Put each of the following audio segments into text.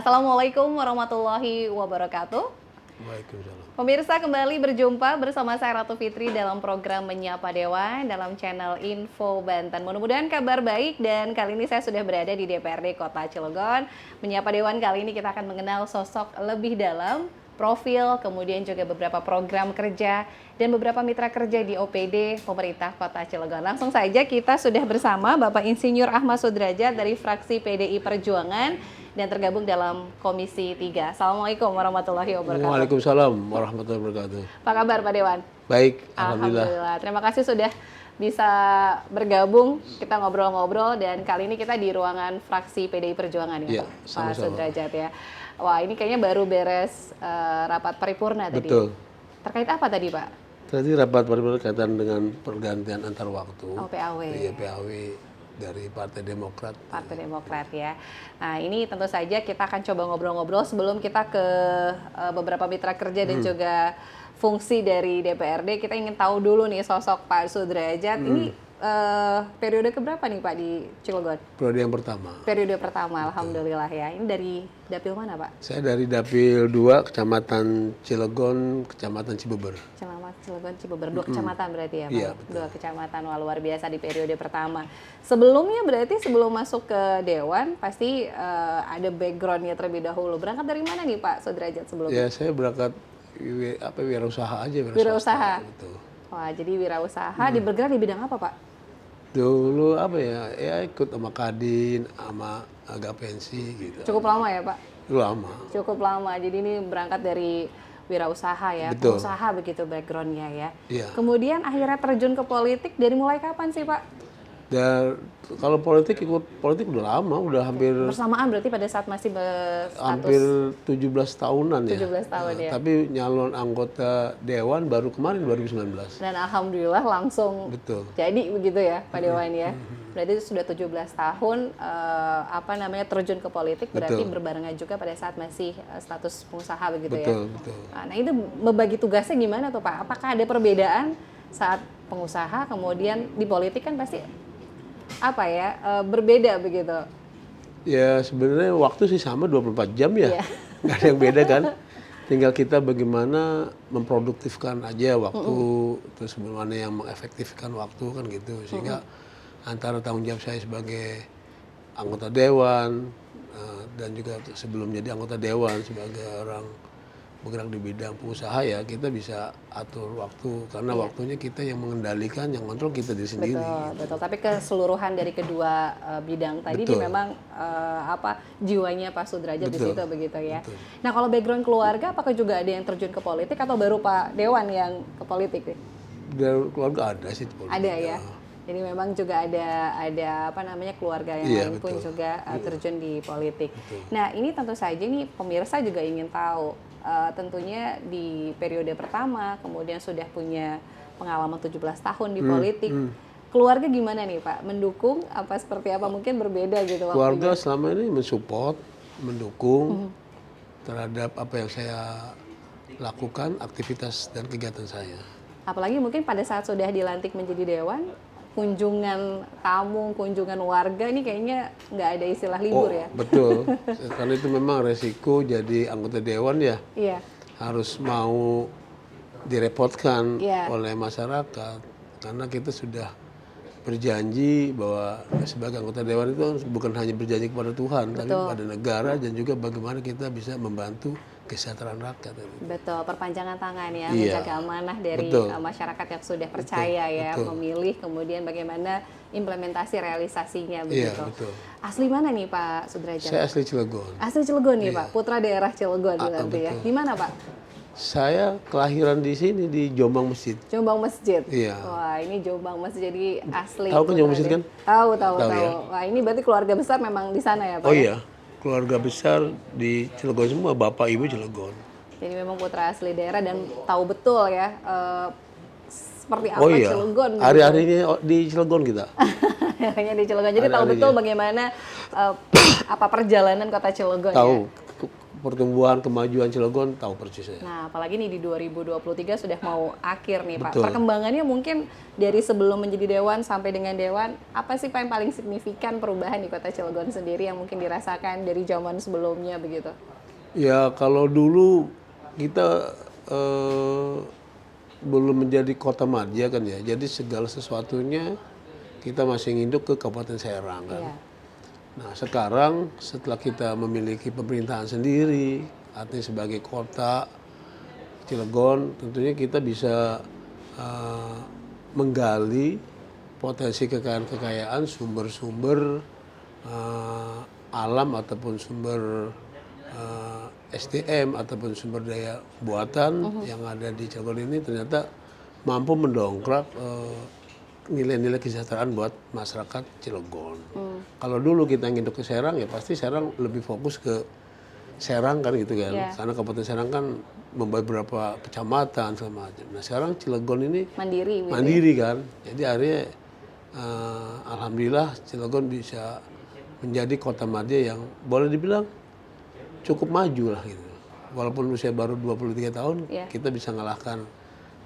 Assalamualaikum warahmatullahi wabarakatuh. Waalaikumsalam. Pemirsa, kembali berjumpa bersama saya Ratu Fitri dalam program Menyapa Dewan dalam channel Info Banten. Mudah-mudahan kabar baik, dan kali ini saya sudah berada di DPRD Kota Cilegon. Menyapa Dewan kali ini kita akan mengenal sosok lebih dalam, profil, kemudian juga beberapa program kerja dan beberapa mitra kerja di OPD pemerintah Kota Cilegon. Langsung saja kita sudah bersama Bapak Insinyur Ahmad Sudrajat dari fraksi PDI Perjuangan dan tergabung dalam Komisi 3. Assalamualaikum warahmatullahi wabarakatuh. Waalaikumsalam warahmatullahi wabarakatuh. Apa kabar Pak Dewan? Baik, Alhamdulillah. Terima kasih sudah bisa bergabung, kita ngobrol-ngobrol, dan kali ini kita di ruangan fraksi PDI Perjuangan ya, Pak Sudrajat ya. Wah, ini kayaknya baru beres rapat paripurna tadi. Betul. Terkait apa tadi Pak? Tadi rapat paripurna kaitan dengan pergantian antar waktu. Oh, PAW. Iya, PAW dari Partai Demokrat. Partai Demokrat ya. Nah, ini tentu saja kita akan coba ngobrol-ngobrol sebelum kita ke beberapa mitra kerja dan juga fungsi dari DPRD. Kita ingin tahu dulu nih sosok Pak Sudrajat. Ini periode keberapa nih Pak di Cilegon? Periode yang pertama. Periode pertama, alhamdulillah ya. Ini dari dapil mana Pak? Saya dari dapil 2, Kecamatan Cilegon, Kecamatan Cibeber. Cilegon, Cibeber, 2 kecamatan berarti ya Pak? Iya, 2 kecamatan, wah luar biasa di periode pertama. Sebelumnya berarti sebelum masuk ke Dewan, pasti ada backgroundnya terlebih dahulu. Berangkat dari mana nih Pak Sudrajat sebelumnya? Ya, saya berangkat wirausaha aja. Wirausaha? Gitu. Wah, jadi wirausaha, bergerak di bidang apa Pak? Dulu ya ikut sama Kadin, sama agak pensi gitu. Cukup lama ya Pak? Lama. Cukup lama, jadi ini berangkat dari wirausaha ya, Betul. pengusaha begitu backgroundnya ya. Iya. Kemudian akhirnya terjun ke politik dari mulai kapan sih Pak? Dan kalau ikut politik udah lama, udah hampir Bersamaan berarti pada saat masih berstatus hampir 17 tahunan ya. 17 tahun ya. Tapi nyalon anggota dewan baru kemarin 2019. Dan alhamdulillah langsung Betul. jadi begitu ya Pak Dewan ya. Berarti sudah 17 tahun terjun ke politik, berarti Betul. berbarengan juga pada saat masih status pengusaha begitu ya. Betul. Nah, itu membagi tugasnya gimana tuh Pak? Apakah ada perbedaan saat pengusaha kemudian di politik kan pasti berbeda begitu? Ya sebenarnya waktu sih sama 24 jam ya. Iya. Nggak ada yang beda kan. Tinggal kita bagaimana memproduktifkan aja waktu, terus bagaimana yang mengefektifkan waktu kan gitu. Sehingga antara tanggung jawab saya sebagai anggota dewan dan juga sebelum jadi anggota dewan sebagai orang bergerak di bidang pengusaha ya, kita bisa atur waktu karena waktunya kita yang mengendalikan, yang kontrol kita diri sendiri. Betul. Tapi keseluruhan dari kedua bidang tadi ini memang jiwanya Pak Sudrajat di situ begitu ya. Betul. Nah, kalau background keluarga apakah juga ada yang terjun ke politik atau baru Pak Dewan yang ke politik nih? Dari keluarga ada sih politik. Ada ya. Jadi memang juga ada keluarga yang lain pun juga terjun di politik. Betul. Nah, ini tentu saja nih pemirsa juga ingin tahu, tentunya di periode pertama kemudian sudah punya pengalaman 17 tahun di politik. Keluarga gimana nih Pak? Mendukung apa seperti apa? Mungkin berbeda gitu waktunya. Keluarga selama ini mensupport, mendukung terhadap apa yang saya lakukan, aktivitas dan kegiatan saya. Apalagi mungkin pada saat sudah dilantik menjadi dewan, kunjungan tamu, kunjungan warga ini kayaknya nggak ada istilah libur ya. Betul, karena itu memang resiko jadi anggota dewan ya. Iya. Harus mau direpotkan Iya. oleh masyarakat, karena kita sudah berjanji bahwa sebagai anggota dewan itu bukan hanya berjanji kepada Tuhan, tapi kepada negara dan juga bagaimana kita bisa membantu kesejahteraan rakyat. Betul, perpanjangan tangan ya, Iya. menjaga amanah dari masyarakat yang sudah percaya memilih, kemudian bagaimana implementasi realisasinya begitu. Iya, betul. Asli mana nih Pak Sudrajat? Saya asli Cilegon. Asli Cilegon nih Pak, putra daerah Cilegon berarti ya. Di mana Pak? Saya kelahiran di sini di Jombang Masjid. Jombang Masjid. Iya. Wah, ini Jombang Masjid jadi asli. Tahu kan Jombang Masjid kan? Tahu. Ya? Wah, ini berarti keluarga besar memang di sana ya Pak? Oh iya, keluarga besar di Cilegon semua, bapak ibu Cilegon. Jadi memang putra asli daerah dan tahu betul ya seperti apa Cilegon. Hari-harinya di Cilegon kita. Hanya di Cilegon. Jadi tahu betul bagaimana apa perjalanan kota Cilegon tahu. ya. pertumbuhan kemajuan Cilegon tahu persis saya. Nah, apalagi nih di 2023 sudah mau akhir nih Pak. Betul. Perkembangannya mungkin dari sebelum menjadi Dewan sampai dengan Dewan, apa sih Pak yang paling signifikan perubahan di Kota Cilegon sendiri yang mungkin dirasakan dari zaman sebelumnya begitu? Ya kalau dulu kita belum menjadi kota madya kan ya, jadi segala sesuatunya kita masih nginduk ke Kabupaten Serang kan. Iya. Nah sekarang setelah kita memiliki pemerintahan sendiri, artinya sebagai kota Cilegon, tentunya kita bisa menggali potensi kekayaan-kekayaan sumber-sumber alam ataupun sumber SDM ataupun sumber daya buatan yang ada di Cilegon ini ternyata mampu mendongkrak nilai-nilai kesejahteraan buat masyarakat Cilegon. Kalau dulu kita nginduk ke Serang ya pasti Serang lebih fokus ke Serang kan gitu kan. Yeah. Karena Kabupaten Serang kan membuat beberapa kecamatan segala macam. Nah sekarang Cilegon ini Mandiri gitu. mandiri kan. Jadi akhirnya alhamdulillah Cilegon bisa menjadi kota madya yang boleh dibilang cukup maju lah gitu. Walaupun usia baru 23 tahun, Yeah. kita bisa ngalahkan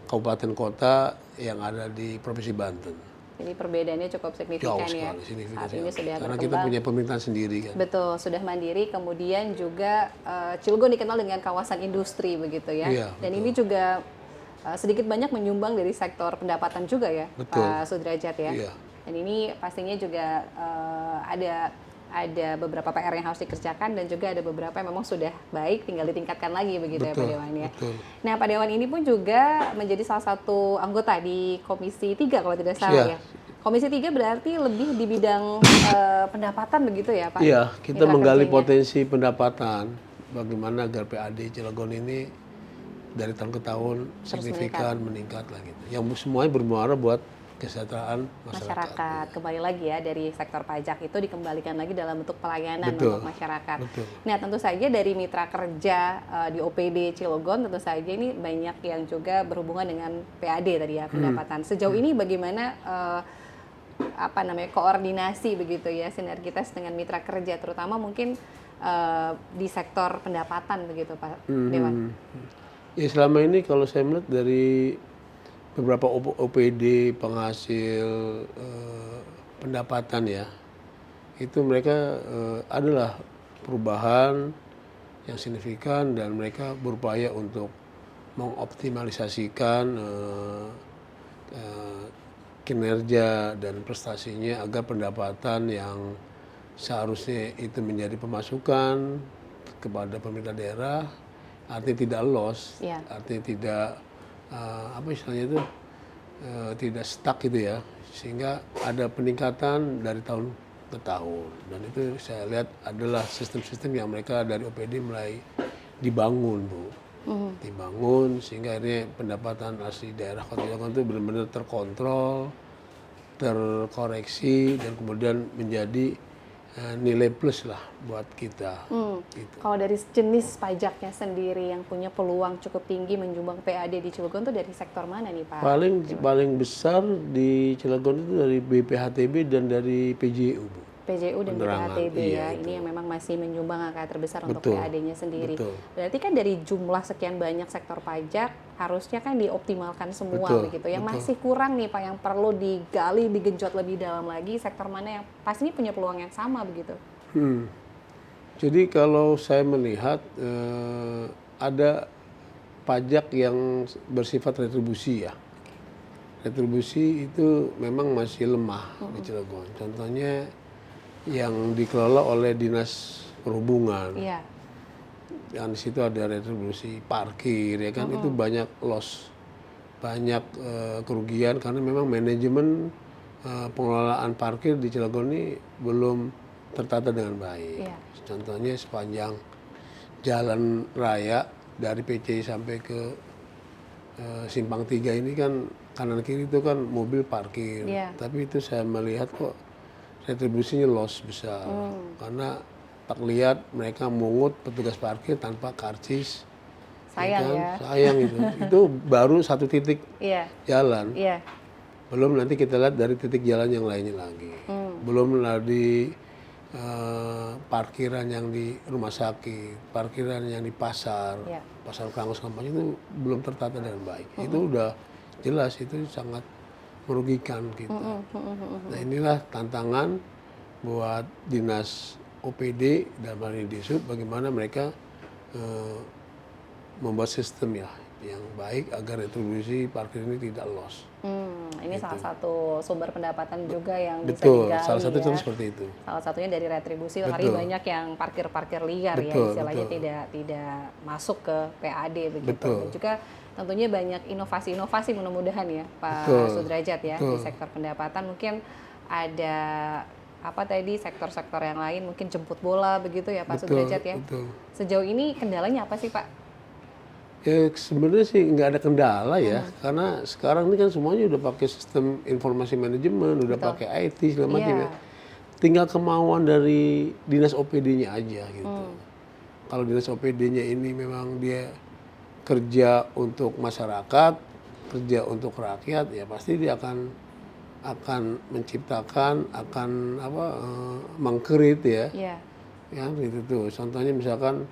kabupaten kota yang ada di Provinsi Banten. Jadi perbedaannya cukup signifikan Jauh ya. sekali, signifikan Saat ini sekali. sudah Karena kita berkembang. punya pemerintahan sendiri kan. Betul, sudah mandiri. Kemudian juga Cilegon dikenal dengan kawasan industri begitu ya. Iya, Dan ini juga sedikit banyak menyumbang dari sektor pendapatan juga ya, Betul. Pak Sudrajat ya. Iya. Dan ini pastinya juga ada beberapa PR yang harus dikerjakan dan juga ada beberapa yang memang sudah baik, tinggal ditingkatkan lagi begitu ya Pak Betul, Dewan ya. betul. Nah Pak Dewan ini pun juga menjadi salah satu anggota di Komisi 3 kalau tidak salah Iya. ya. Komisi 3 berarti lebih di bidang pendapatan begitu ya Pak? Iya, kita Mitra menggali kerjanya. potensi pendapatan. Bagaimana agar PAD Cilegon ini dari tahun ke tahun signifikan meningkat lah gitu. Yang semuanya bermuara buat kesejahteraan masyarakat. Kembali lagi ya dari sektor pajak itu dikembalikan lagi dalam bentuk pelayanan Betul, untuk masyarakat. betul. Nah tentu saja dari mitra kerja di OPD Cilegon tentu saja ini banyak yang juga berhubungan dengan PAD tadi ya pendapatan. Sejauh ini bagaimana koordinasi begitu ya sinergitas dengan mitra kerja terutama mungkin di sektor pendapatan begitu Pak Dewan. Ya selama ini kalau saya melihat dari beberapa OPD penghasil pendapatan ya, itu mereka adalah perubahan yang signifikan dan mereka berupaya untuk mengoptimalisasikan kinerja dan prestasinya agar pendapatan yang seharusnya itu menjadi pemasukan kepada pemerintah daerah artinya tidak loss, Iya. artinya tidak apa istilahnya itu tidak stuck gitu ya, sehingga ada peningkatan dari tahun ke tahun dan itu saya lihat adalah sistem-sistem yang mereka dari OPD mulai dibangun Bu, dibangun sehingga akhirnya pendapatan asli daerah Kota Cilegon itu benar-benar terkontrol, terkoreksi dan kemudian menjadi nilai plus lah buat kita. Gitu. Kalau dari jenis pajaknya sendiri yang punya peluang cukup tinggi menjumbang PAD di Cilegon itu dari sektor mana nih Pak? Paling besar di Cilegon itu dari BPHTB dan dari PJU, Bu. PJU dan Penerangan, BPHTB iya, ya, ini yang memang masih menyumbang angka terbesar untuk Betul, PAD-nya sendiri. betul. Berarti kan dari jumlah sekian banyak sektor pajak harusnya kan dioptimalkan semua Betul, begitu. Yang betul. masih kurang nih Pak, yang perlu digali, digenjot lebih dalam lagi sektor mana yang pastinya punya peluang yang sama begitu. Jadi kalau saya melihat ada pajak yang bersifat retribusi ya. Retribusi itu memang masih lemah di Cilegon. Contohnya yang dikelola oleh Dinas Perhubungan. Iya. Dan di situ ada retribusi parkir ya kan, itu banyak loss, banyak kerugian karena memang manajemen pengelolaan parkir di Cilegon ini belum tertata dengan baik. Iya. Contohnya sepanjang jalan raya dari PCI sampai ke Simpang 3 ini kan kanan kiri itu kan mobil parkir. Iya. Tapi itu saya melihat kok retribusinya loss besar karena terlihat mereka mungut petugas parkir tanpa karcis. Sayang kan? ya. Sayang itu. Itu baru satu titik Iya. jalan. Iya. Belum nanti kita lihat dari titik jalan yang lainnya lagi. Belum lagi parkiran yang di rumah sakit, parkiran yang di pasar, Ya. pasar Kangos kampanye itu belum tertata dengan baik. Itu udah jelas itu sangat merugikan kita. Nah inilah tantangan buat dinas OPD dan hal ini Disub, bagaimana mereka membuat sistem ya yang baik agar retribusi parkir ini tidak loss. Ini salah satu sumber pendapatan juga yang bisa Betul, digali salah satu ya. contoh seperti itu. Salah satunya dari retribusi karena Betul. banyak yang parkir-parkir liar ya Betul, istilahnya betul. tidak masuk ke PAD begitu. Betul. Dan juga tentunya banyak inovasi-inovasi mudah-mudahan ya Pak Betul, Sudrajat ya betul. di sektor pendapatan. Mungkin ada apa tadi sektor-sektor yang lain mungkin jemput bola begitu ya Pak Betul, Sudrajat ya. betul. Sejauh ini kendalanya apa sih Pak? Ya sebenarnya sih nggak ada kendala ya, karena sekarang ini kan semuanya udah pakai sistem informasi manajemen, udah Betul. pakai IT segala macam Iya. ya. Tinggal kemauan dari dinas OPD-nya aja gitu. Kalau dinas OPD-nya ini memang dia kerja untuk masyarakat, kerja untuk rakyat, ya pasti dia akan menciptakan, akan meng-create ya. Iya. Ya gitu tuh. Contohnya misalkan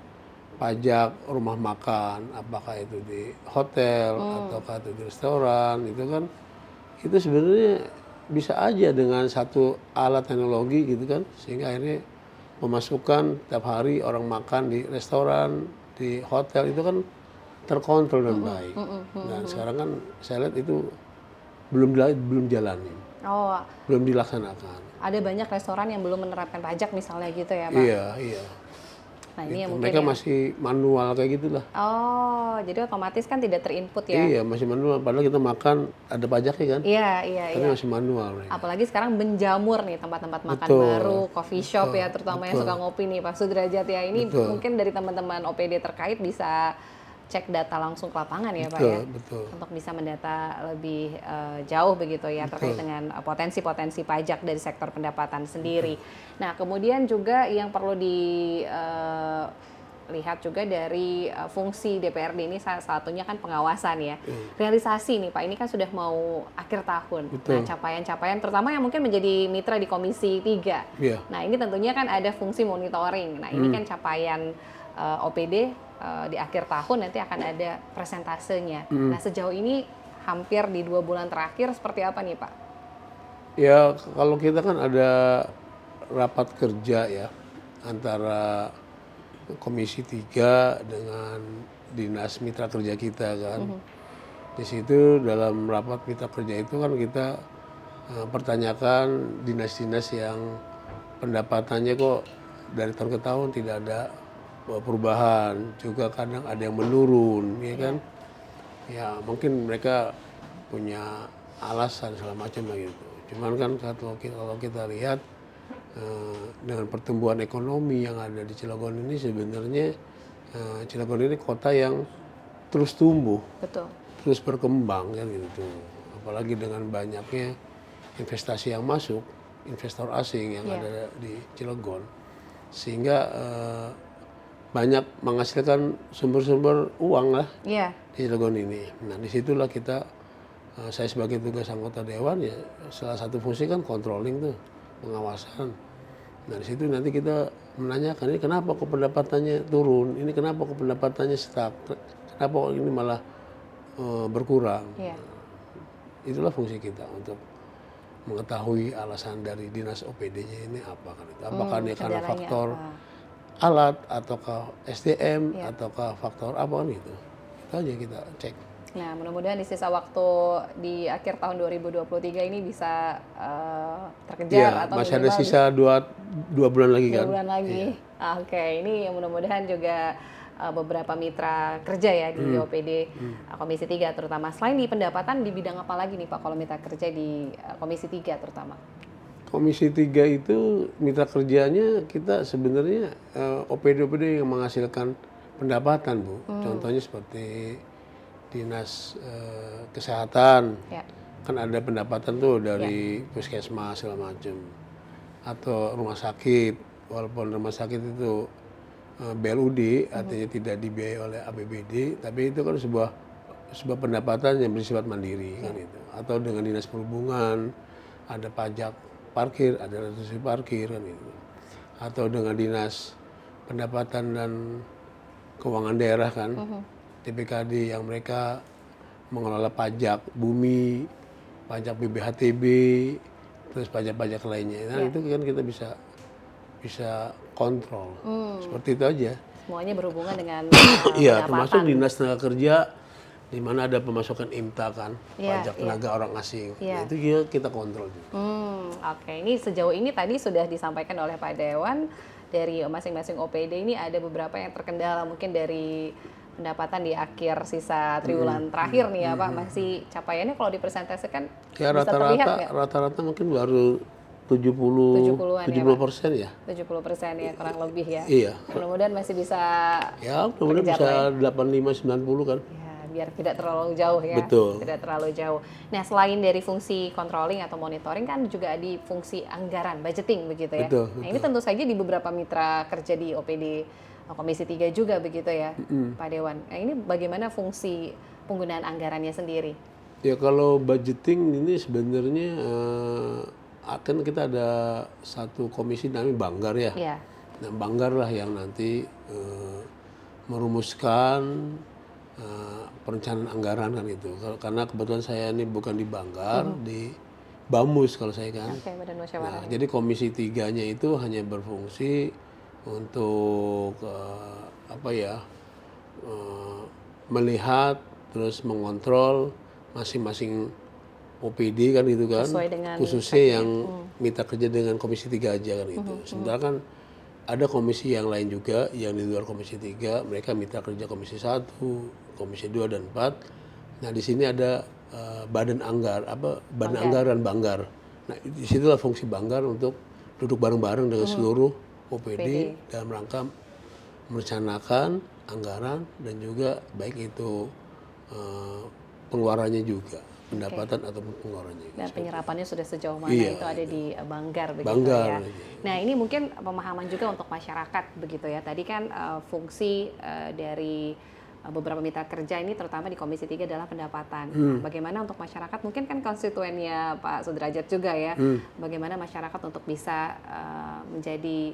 pajak rumah makan, apakah itu di hotel ataukah itu di restoran, itu sebenarnya bisa aja dengan satu alat teknologi gitu kan, sehingga akhirnya memasukkan tiap hari orang makan di restoran, di hotel itu kan terkontrol dengan baik. Nah sekarang kan saya lihat itu belum jalanin, Oh, belum dilaksanakan. ada banyak restoran yang belum menerapkan pajak misalnya gitu ya Pak. Iya, iya. Nah, ini yang mungkin Mereka yang- masih manual kayak gitulah. Oh, jadi otomatis kan tidak terinput ya? Iya, masih manual. Padahal kita makan ada pajaknya kan, Iya, iya, tapi iya. masih manual mereka. Apalagi sekarang menjamur nih tempat-tempat makan Betul. baru, coffee shop ya, terutama yang suka ngopi nih Pak Sudrajat ya. Ini Betul. mungkin dari teman-teman OPD terkait bisa cek data langsung ke lapangan ya Pak Betul, ya? betul. Untuk bisa mendata lebih jauh begitu ya terkait dengan potensi-potensi pajak dari sektor pendapatan sendiri. Nah, kemudian juga yang perlu lihat juga dari fungsi DPRD ini salah satunya kan pengawasan ya. Realisasi nih Pak, ini kan sudah mau akhir tahun. Betul. Nah, capaian-capaian terutama yang mungkin menjadi mitra di Komisi 3. Iya. Nah, ini tentunya kan ada fungsi monitoring. Nah, ini kan capaian OPD di akhir tahun nanti akan ada presentasenya. Nah, sejauh ini hampir di 2 bulan terakhir seperti apa nih Pak? Ya kalau kita kan ada rapat kerja ya antara Komisi 3 dengan dinas mitra kerja kita kan. Di situ dalam rapat mitra kerja itu kan kita pertanyakan dinas-dinas yang pendapatannya kok dari tahun ke tahun tidak ada perubahan, juga kadang ada yang menurun, ya kan? Ya mungkin mereka punya alasan segala macam lah gitu. Cuman kan kalau kita lihat dengan pertumbuhan ekonomi yang ada di Cilegon ini sebenarnya Cilegon ini kota yang terus tumbuh, Betul. terus berkembang kan gitu. Apalagi dengan banyaknya investasi yang masuk, investor asing yang ada di Cilegon, sehingga banyak menghasilkan sumber-sumber uang lah Iya. di Cilegon ini. Nah disitulah saya sebagai tugas anggota dewan ya salah satu fungsi kan controlling tuh, pengawasan. Nah di situ nanti kita menanyakan ini kenapa kok pendapatannya turun, ini kenapa kok pendapatannya stuck, kenapa kok ini malah berkurang. Iya. Itulah fungsi kita untuk mengetahui alasan dari dinas OPD-nya ini apa kan itu. Apakah ini karena kendalanya faktor apa? alat ataukah SDM ataukah faktor apa kan itu. Itu aja kita cek. Nah, mudah-mudahan di sisa waktu di akhir tahun 2023 ini bisa terkejar Iya, atau masih ada minimal sisa dua bulan lagi 2 kan. bulan lagi. Oke, ini mudah-mudahan juga beberapa mitra kerja ya di OPD Komisi 3 terutama. Selain di pendapatan di bidang apa lagi nih Pak kalau mitra kerja di Komisi 3 terutama? Komisi 3 itu mitra kerjanya kita sebenarnya OPD-OPD yang menghasilkan pendapatan Bu. Contohnya seperti dinas kesehatan, Ya. kan ada pendapatan tuh dari puskesmas segala macam, atau rumah sakit, walaupun rumah sakit itu BLUD artinya tidak dibiayai oleh APBD, tapi itu kan sebuah pendapatan yang bersifat mandiri kan itu. Atau dengan dinas perhubungan ada pajak parkir, ada retribusi parkir kan itu. atau dengan dinas pendapatan dan keuangan daerah kan, DPKD yang mereka mengelola pajak bumi, pajak BBHTB, terus pajak-pajak lainnya. Nah itu kan kita bisa kontrol. Seperti itu aja. Semuanya berhubungan dengan Iya, termasuk pendapatan. dinas tenaga kerja di mana ada pemasukan IMTA kan, Iya, pajak tenaga orang asing. Iya. Nah, itu kita kontrol juga. Oke, ini sejauh ini tadi sudah disampaikan oleh Pak Dewan dari masing-masing OPD ini ada beberapa yang terkendala mungkin dari pendapatan di akhir sisa triwulan terakhir nih ya Pak, masih capaiannya kalau dipresentasikan Ya bisa terlihat nggak? rata-rata mungkin baru 70 70-an ya, 70% ya. 70% ya kurang lebih ya. Iya. Mudah-mudahan masih bisa Ya, mudah-mudahan bisa 85-90 kan. ya biar tidak terlalu jauh ya. Betul. Tidak terlalu jauh. Nah, selain dari fungsi controlling atau monitoring kan juga ada fungsi anggaran, budgeting begitu ya. Betul, Nah, ini tentu saja di beberapa mitra kerja di OPD Komisi 3 juga begitu ya, Pak Dewan. Nah, ini bagaimana fungsi penggunaan anggarannya sendiri? Ya kalau budgeting ini sebenarnya akan kita ada satu komisi namanya Banggar ya. Iya. Nah, Banggar lah yang nanti merumuskan perencanaan anggaran kan itu. Karena kebetulan saya ini bukan di Banggar, di Bamus kalau saya kan. Oke, Badan Musyawarah. Nah, jadi komisi 3-nya itu hanya berfungsi untuk melihat terus mengontrol masing-masing OPD kan gitu kan. Sesuai dengan Khususnya yang mitra kerja dengan komisi 3 aja kan gitu. Sementara kan ada komisi yang lain juga yang di luar komisi 3, mereka mitra kerja komisi 1, komisi 2 dan 4. Nah, di sini ada badan anggaran Banggar. Nah, disitulah fungsi Banggar untuk duduk bareng-bareng dengan seluruh OPD dalam rangka merencanakan anggaran dan juga baik itu pengeluarannya juga, pendapatan ataupun pengeluarannya. Dan penyerapannya sudah sejauh mana Iya, itu ada di Banggar begitu Banggar, ya. iya. Nah, ini mungkin pemahaman juga untuk masyarakat begitu ya. Tadi kan fungsi dari beberapa mitra kerja ini terutama di Komisi 3 adalah pendapatan. Nah, bagaimana untuk masyarakat mungkin kan konstituennya Pak Sudrajat juga ya. Bagaimana masyarakat untuk bisa menjadi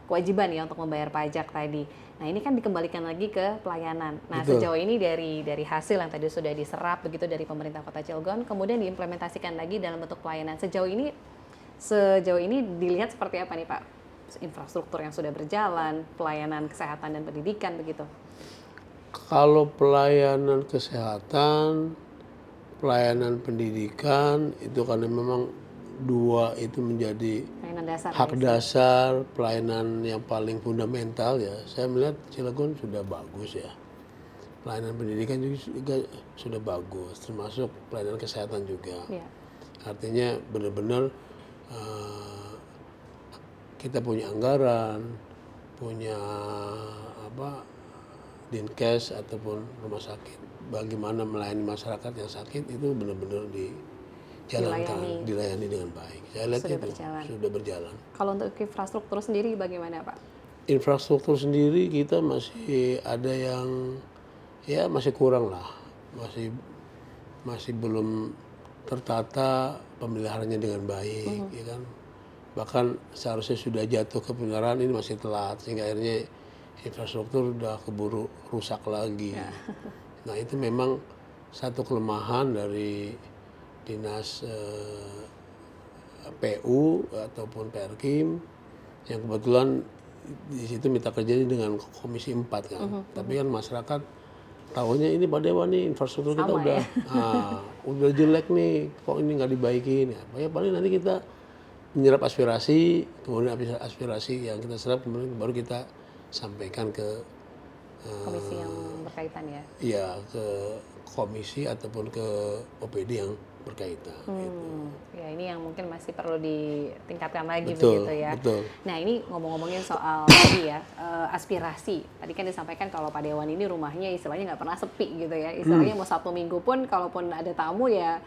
kewajiban ya untuk membayar pajak tadi. Nah, ini kan dikembalikan lagi ke pelayanan. Nah, Betul. sejauh ini dari hasil yang tadi sudah diserap begitu dari pemerintah Kota Cilegon kemudian diimplementasikan lagi dalam bentuk pelayanan. Sejauh ini dilihat seperti apa nih Pak? Infrastruktur yang sudah berjalan, pelayanan kesehatan dan pendidikan begitu. Kalau pelayanan kesehatan, pelayanan pendidikan itu karena memang dua itu menjadi Pelayanan dasar. hak dasar, pelayanan yang paling fundamental ya. Saya melihat Cilegon sudah bagus ya. Pelayanan pendidikan juga sudah bagus, termasuk pelayanan kesehatan juga. Ya. Artinya benar-benar kita punya anggaran, punya dinkes ataupun rumah sakit. Bagaimana melayani masyarakat yang sakit itu benar-benar dijalankan, dilayani dengan baik. Saya lihat itu sudah berjalan. Kalau untuk infrastruktur sendiri bagaimana Pak? Infrastruktur sendiri kita masih ada yang ya masih kurang lah, masih belum tertata pemeliharannya dengan baik, ya kan. Bahkan seharusnya sudah jatuh ke penyerahan ini masih telat sehingga akhirnya infrastruktur udah keburu rusak lagi. Ya. Nah itu memang satu kelemahan dari dinas PU ataupun PRKIM yang kebetulan di situ mitra kerjanya dengan Komisi 4 kan. Tapi kan masyarakat tahunya ini Pak Dewan nih infrastruktur kita udah jelek nih, kok ini nggak dibaikin. Ya paling nanti kita menyerap aspirasi, kemudian aspirasi yang kita serap kemudian baru kita sampaikan ke komisi yang berkaitan ya? Iya, ke komisi ataupun ke OPD yang berkaitan. Gitu. Ya ini yang mungkin masih perlu ditingkatkan lagi betul, begitu ya. Betul. Nah ini ngomongin soal tadi ya aspirasi. Tadi kan disampaikan kalau Pak Dewan ini rumahnya istilahnya nggak pernah sepi gitu ya. Istilahnya mau Sabtu Minggu pun kalaupun ada tamu ya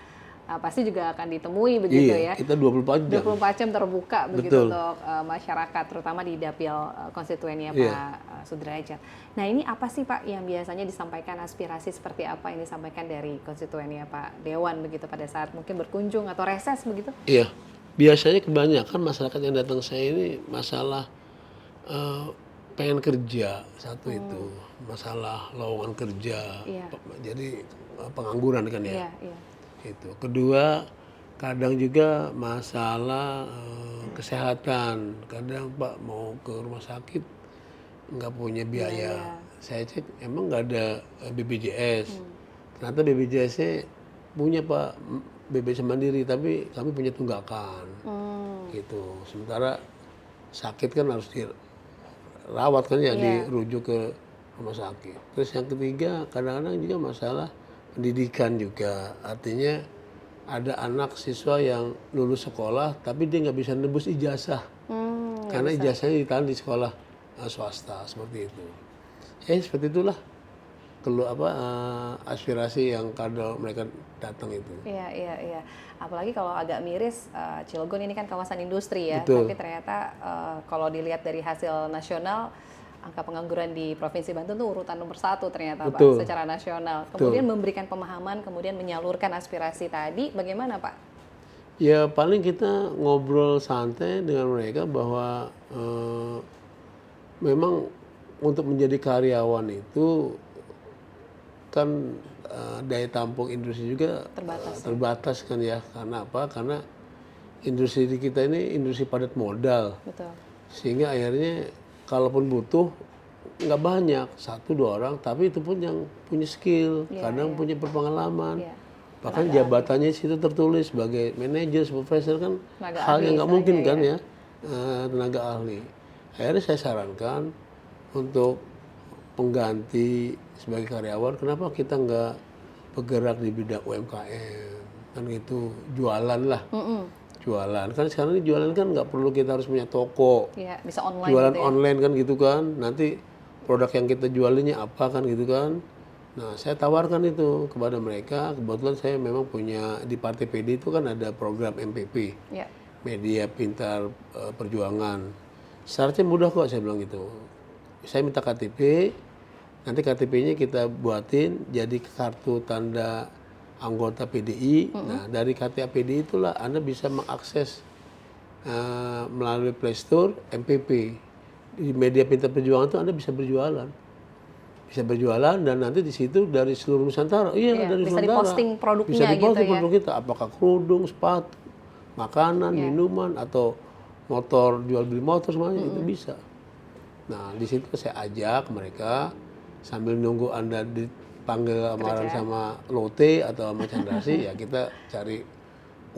pasti juga akan ditemui begitu ya. Kita 24 jam. 24 jam terbuka begitu untuk masyarakat, terutama di dapil konstituennya Pak Sudrajat. Nah ini apa sih Pak yang biasanya disampaikan, aspirasi seperti apa yang disampaikan dari konstituennya Pak Dewan begitu pada saat mungkin berkunjung atau reses begitu? Iya, biasanya kebanyakan masyarakat yang datang saya ini masalah eh, pengen kerja satu itu masalah lowongan kerja, Iya. jadi pengangguran kan ya. Iya, iya. Itu. Kedua, kadang juga masalah kesehatan. Kadang Pak mau ke rumah sakit nggak punya biaya. Saya cek emang nggak ada BPJS. Ternyata BPJS-nya punya Pak BPJS Mandiri, tapi kami punya tunggakan. Gitu. Sementara sakit kan harus dirawat kan ya, dirujuk ke rumah sakit. Terus yang ketiga, kadang-kadang juga masalah pendidikan juga. Artinya ada anak siswa yang lulus sekolah tapi dia nggak bisa nebus ijazah karena ijazahnya ditahan di sekolah swasta seperti itu. Seperti itulah aspirasi yang kadang mereka datang itu. Iya, iya, iya. Apalagi kalau agak miris, Cilegon ini kan kawasan industri ya, Betul. tapi ternyata kalau dilihat dari hasil nasional, angka pengangguran di Provinsi Banten tuh urutan nomor 1 ternyata Betul. Pak, secara nasional. Kemudian memberikan pemahaman, kemudian menyalurkan aspirasi tadi, bagaimana Pak? Ya paling kita ngobrol santai dengan mereka bahwa memang untuk menjadi karyawan itu kan daya tampung industri juga terbatas kan ya. Karena apa? Karena industri kita ini industri padat modal. Betul. Sehingga akhirnya kalaupun butuh nggak banyak, 1-2 orang, tapi itu pun yang punya skill, kadang punya berpengalaman. Bahkan jabatannya situ tertulis sebagai manajer, supervisor kan hal yang nggak mungkin kan ya, tenaga ahli. Akhirnya saya sarankan untuk pengganti sebagai karyawan, kenapa kita nggak bergerak di bidang UMKM, kan gitu, jualan lah. Jualan kan sekarang ini jualan kan nggak perlu kita harus punya toko, Bisa online jualan gitu ya. online kan gitu kan, nanti produk yang kita jualinnya apa kan gitu kan. Nah saya tawarkan itu kepada mereka, kebetulan saya memang punya di Partai PD itu kan ada program MPP, Media Pintar Perjuangan. Syaratnya mudah kok, saya bilang gitu. Saya minta KTP, nanti KTP-nya kita buatin jadi kartu tanda anggota PDI. Nah dari KTA PDI itulah Anda bisa mengakses melalui Play Store MPP. Di Media Pintar Perjuangan itu Anda bisa berjualan. Bisa berjualan dan nanti di situ dari seluruh Nusantara. Dari bisa Nusantara. diposting produknya bisa diposting gitu ya. produk kita. Apakah kerudung, sepatu, makanan, minuman, atau motor, jual beli motor semuanya itu bisa. Nah di situ saya ajak mereka sambil nunggu Anda dipanggil amaran sama Lotte atau sama Chandrasi, ya kita cari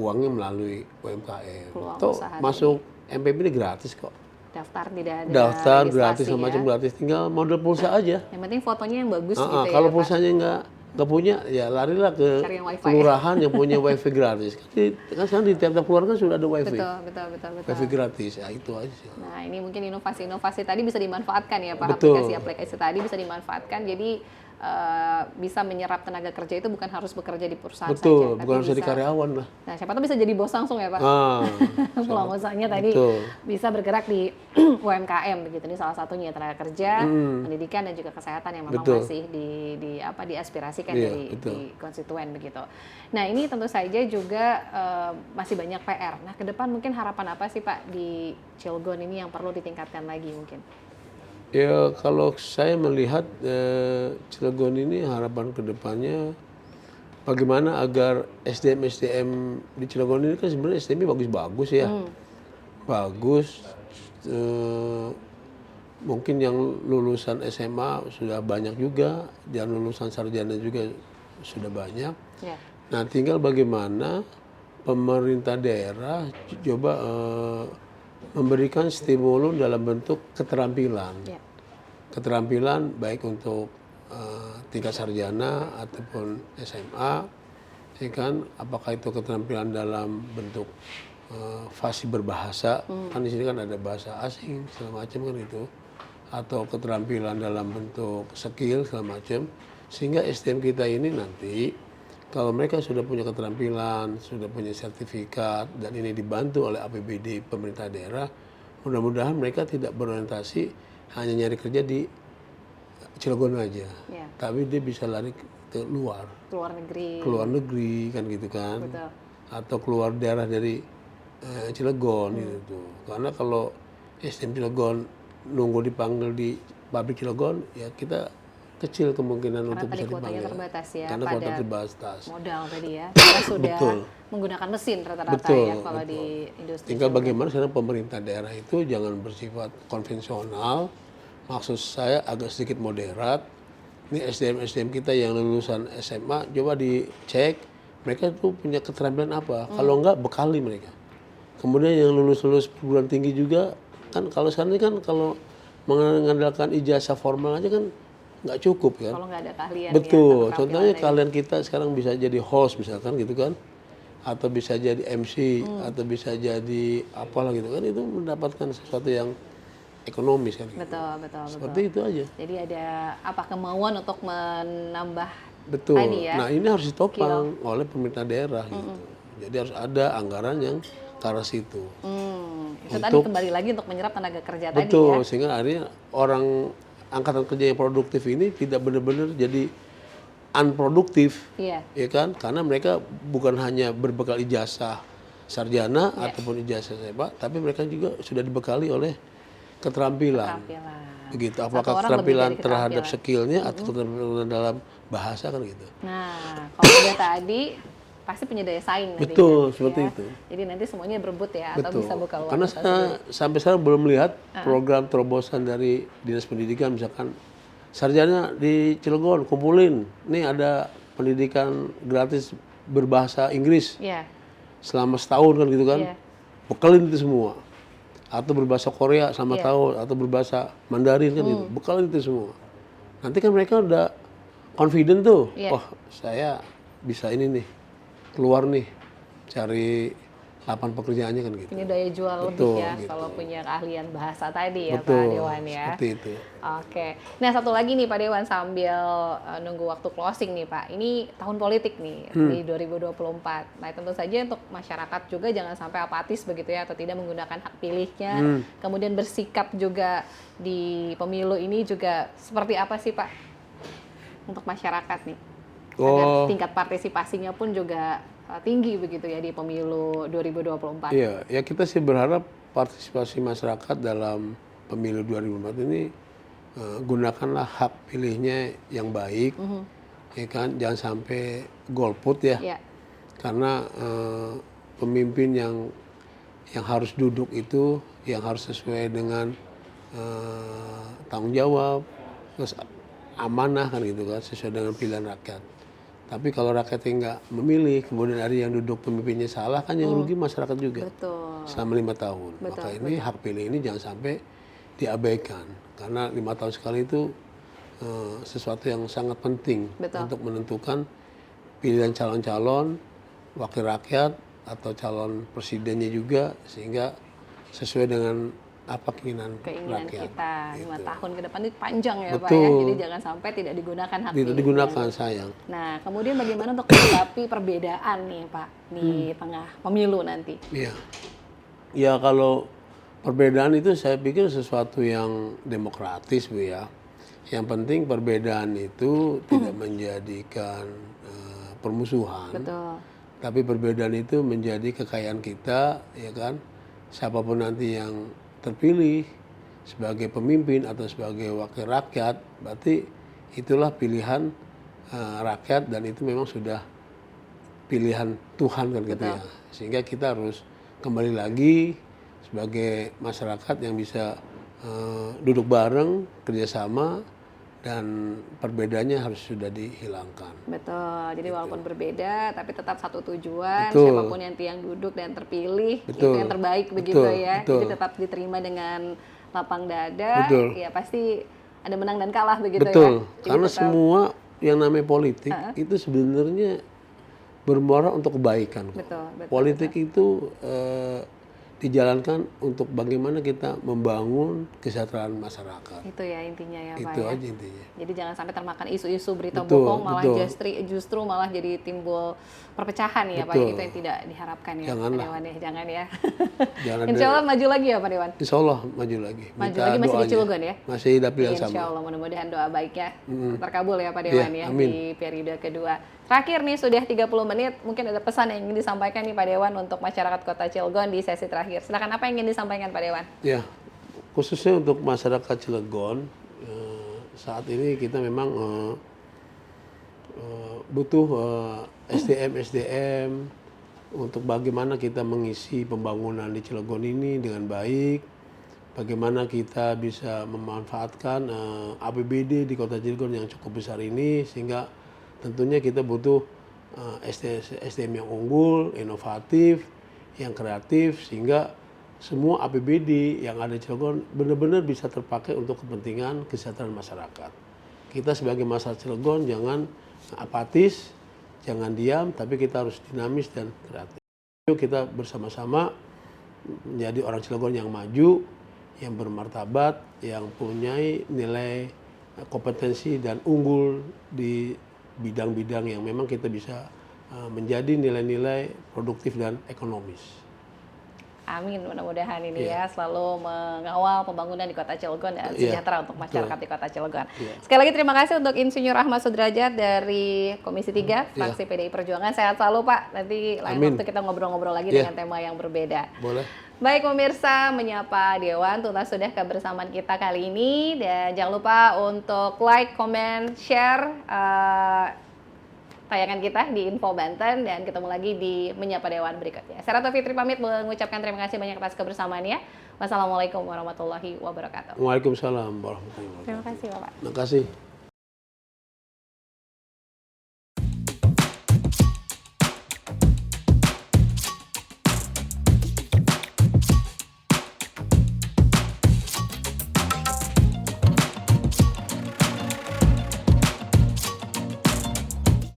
uangnya melalui UMKM. Tuh masuk MPP ini gratis kok. Daftar tidak ada Daftar gratis, registrasi macam gratis, tinggal model pulsa aja. Yang penting fotonya yang bagus gitu ya. Kalau pulsanya nggak punya, ya larilah ke Cari yang wifi. kelurahan yang punya wifi gratis. Kan sekarang di tiap-tiap kelurahan kan sudah ada wifi. Betul. Wifi gratis, ya itu aja sih. Nah ini mungkin inovasi-inovasi tadi bisa dimanfaatkan ya Pak. Betul. Aplikasi-aplikasi tadi bisa dimanfaatkan. Jadi bisa menyerap tenaga kerja itu bukan harus bekerja di perusahaan Betul, saja. bukan harus jadi karyawan lah. Nah siapa tahu bisa jadi bos langsung ya Pak. Pelongosannya tadi bisa bergerak di UMKM begitu. Ini salah satunya tenaga kerja, pendidikan dan juga kesehatan yang memang masih diaspirasikan di konstituen begitu. Nah ini tentu saja juga masih banyak PR. Nah ke depan mungkin harapan apa sih Pak di Cilegon ini yang perlu ditingkatkan lagi mungkin? Ya kalau saya melihat Cilegon ini harapan kedepannya bagaimana agar SDM di Cilegon ini kan sebenarnya SDM-nya bagus-bagus ya. Bagus, mungkin yang lulusan SMA sudah banyak juga, yang lulusan sarjana juga sudah banyak. Nah tinggal bagaimana pemerintah daerah coba memberikan stimulus dalam bentuk keterampilan. Keterampilan baik untuk tingkat sarjana ataupun SMA, ya kan? Apakah itu keterampilan dalam bentuk fasih berbahasa, kan di sini kan ada bahasa asing segala macam kan itu, atau keterampilan dalam bentuk skill segala macam, sehingga SDM kita ini nanti kalau mereka sudah punya keterampilan, sudah punya sertifikat, dan ini dibantu oleh APBD pemerintah daerah, mudah-mudahan mereka tidak berorientasi hanya nyari kerja di Cilegon aja, tapi dia bisa lari ke luar negeri kan gitu kan. Betul. Atau keluar daerah dari Cilegon gitu. Karena kalau SDM Cilegon nunggu dipanggil di pabrik Cilegon, ya kita kecil kemungkinan Karena untuk tadi bisa kuotanya dipanggil. terbatas ya, Karena kuota pada terbatas. modal tadi ya. Kita sudah Betul. menggunakan mesin rata-rata Betul, ya kalau betul. di industri. Tinggal Cilegon. bagaimana sekarang pemerintah daerah itu jangan bersifat konvensional, maksud saya agak sedikit moderat. Ini SDM kita yang lulusan SMA, coba dicek mereka tuh punya keterampilan apa. Kalau enggak, bekali mereka. Kemudian yang lulus perguruan tinggi juga, kan kalau sekarang ini kan kalau mengandalkan ijazah formal aja kan nggak cukup kan. Kalau nggak ada keahlian ya. Betul, keterampilan contohnya tadi. kalian kita sekarang bisa jadi host misalkan gitu kan, atau bisa jadi MC, atau bisa jadi apalah gitu kan, itu mendapatkan sesuatu yang ekonomis kan. Gitu. Betul, betul, Seperti itu aja. Jadi ada apa kemauan untuk menambah Betul. tadi ya. Nah ini harus ditopang oleh pemerintah daerah gitu. Jadi harus ada anggaran yang ke arah situ. Itu tadi kembali lagi untuk menyerap tenaga kerja tadi ya. Betul, sehingga akhirnya orang angkatan kerja yang produktif ini tidak benar-benar jadi unproduktif, Iya. ya kan? Karena mereka bukan hanya berbekal ijazah sarjana ataupun ijazah SMA, tapi mereka juga sudah dibekali oleh keterampilan. Begitu. Apakah orang lebih keterampilan dari terhadap keterampilan. skillnya atau keterampilan dalam bahasa kan gitu. Nah, kalau udah tadi pasti punya daya saing nanti. Betul, seperti itu. Jadi nanti semuanya berebut ya atau Betul. bisa buka luar Karena usaha saya sendiri. sampai sekarang belum melihat program terobosan dari Dinas Pendidikan, misalkan sarjana di Cilegon kumpulin, nih ada pendidikan gratis berbahasa Inggris Iya. selama setahun kan gitu kan, Iya. bekalin itu semua. Atau berbahasa Korea selama Iya. tahun, atau berbahasa Mandarin kan gitu, bekalin itu semua. Nanti kan mereka udah confident tuh, Iya. wah saya bisa ini nih, keluar nih, cari lapangan pekerjaannya kan gitu. Punya daya jual Betul, lebih ya gitu. kalau punya keahlian bahasa tadi ya Pak Betul, Dewan ya. seperti itu. Oke. Nah, satu lagi nih Pak Dewan sambil nunggu waktu closing nih Pak. Ini tahun politik nih di 2024. Nah, tentu saja untuk masyarakat juga jangan sampai apatis begitu ya atau tidak menggunakan hak pilihnya. Kemudian bersikap juga di pemilu ini juga seperti apa sih Pak untuk masyarakat nih? Agar tingkat partisipasinya pun juga tinggi begitu ya di pemilu 2024. Iya, ya kita sih berharap partisipasi masyarakat dalam pemilu 2024 ini gunakanlah hak pilihnya yang baik, ya kan, jangan sampai golput ya, Iya. karena pemimpin yang harus duduk itu yang harus sesuai dengan tanggung jawab, terus amanah kan gitu kan, sesuai dengan pilihan rakyat. Tapi kalau rakyatnya nggak memilih, kemudian ada yang duduk pemimpinnya salah, kan yang rugi masyarakat juga. Betul. Selama 5 tahun. Maka ini hak pilih ini jangan sampai diabaikan. Karena 5 tahun sekali itu sesuatu yang sangat penting untuk menentukan pilihan calon-calon, wakil rakyat, atau calon presidennya juga, sehingga sesuai dengan apa keinginan rakyat. Kita 5 tahun ke depan itu panjang ya Pak ya. Betul. Jadi jangan sampai tidak digunakan hak Tidak pilih. digunakan, sayang. Nah, kemudian bagaimana untuk menyikapi perbedaan nih Pak di tengah pemilu nanti? Iya. Ya kalau perbedaan itu saya pikir sesuatu yang demokratis Bu ya. Yang penting perbedaan itu tidak menjadikan permusuhan. Betul. Tapi perbedaan itu menjadi kekayaan kita, ya kan. Siapapun nanti yang terpilih sebagai pemimpin atau sebagai wakil rakyat, berarti itulah pilihan rakyat dan itu memang sudah pilihan Tuhan kan gitu ya. Sehingga kita harus kembali lagi sebagai masyarakat yang bisa duduk bareng, kerjasama, dan perbedaannya harus sudah dihilangkan. Betul. Jadi walaupun berbeda, tapi tetap satu tujuan. Betul. Siapapun nanti yang duduk dan terpilih, itu Betul. yang terbaik begitu Betul. ya. Betul. Jadi tetap diterima dengan lapang dada. Betul. Ya pasti ada menang dan kalah begitu Betul. ya. Jadi Karena tetap- semua yang namanya politik itu sebenarnya bermuara untuk kebaikan. Betul, betul. Politik itu dijalankan untuk bagaimana kita membangun kesejahteraan masyarakat. Itu ya intinya ya Pak Itu ya. aja intinya. Jadi jangan sampai termakan isu-isu berita Betul, bohong malah betul. justru malah jadi timbul perpecahan ya Pak. Betul. Itu yang tidak diharapkan ya Janganlah. Pak Dewan ya. Jangan ya. Jangan Insya Allah maju lagi ya Pak Dewan. Insya Allah maju lagi. Maju Minta lagi masih di doanya. Cilegon ya? Masih dapil yang Insya sama. Allah mudah-mudahan doa baiknya terkabul ya Pak Dewan Iya, ya amin. di periode kedua. Terakhir nih sudah 30 menit, mungkin ada pesan yang ingin disampaikan nih Pak Dewan untuk masyarakat Kota Cilegon di sesi terakhir. Silakan, apa yang ingin disampaikan Pak Dewan? Ya, khususnya untuk masyarakat Cilegon, saat ini kita memang butuh SDM untuk bagaimana kita mengisi pembangunan di Cilegon ini dengan baik, bagaimana kita bisa memanfaatkan APBD di Kota Cilegon yang cukup besar ini, sehingga tentunya kita butuh SDM yang unggul, inovatif, yang kreatif, sehingga semua APBD yang ada di Cilegon benar-benar bisa terpakai untuk kepentingan kesejahteraan masyarakat. Kita sebagai masyarakat Cilegon jangan apatis, jangan diam, tapi kita harus dinamis dan kreatif. Yuk kita bersama-sama menjadi orang Cilegon yang maju, yang bermartabat, yang punya nilai kompetensi dan unggul di bidang-bidang yang memang kita bisa menjadi nilai-nilai produktif dan ekonomis. Amin, mudah-mudahan ini ya selalu mengawal pembangunan di Kota Cilegon dan sejahtera untuk masyarakat di Kota Cilegon. Sekali lagi terima kasih untuk Insinyur Ahmad Sudrajat dari Komisi 3 Fraksi PDI Perjuangan. Sehat selalu Pak, nanti lain waktu kita ngobrol-ngobrol lagi dengan tema yang berbeda. Boleh. Baik pemirsa, menyapa Dewan, tuntas sudah kebersamaan kita kali ini. Dan jangan lupa untuk like, comment, share tayangan kita di Info Banten, dan ketemu lagi di Menyapa Dewan berikutnya. Saya Ratu Fitri pamit mengucapkan terima kasih banyak atas kebersamaannya. Wassalamualaikum warahmatullahi wabarakatuh. Waalaikumsalam warahmatullahi wabarakatuh. Terima kasih Bapak. Terima kasih.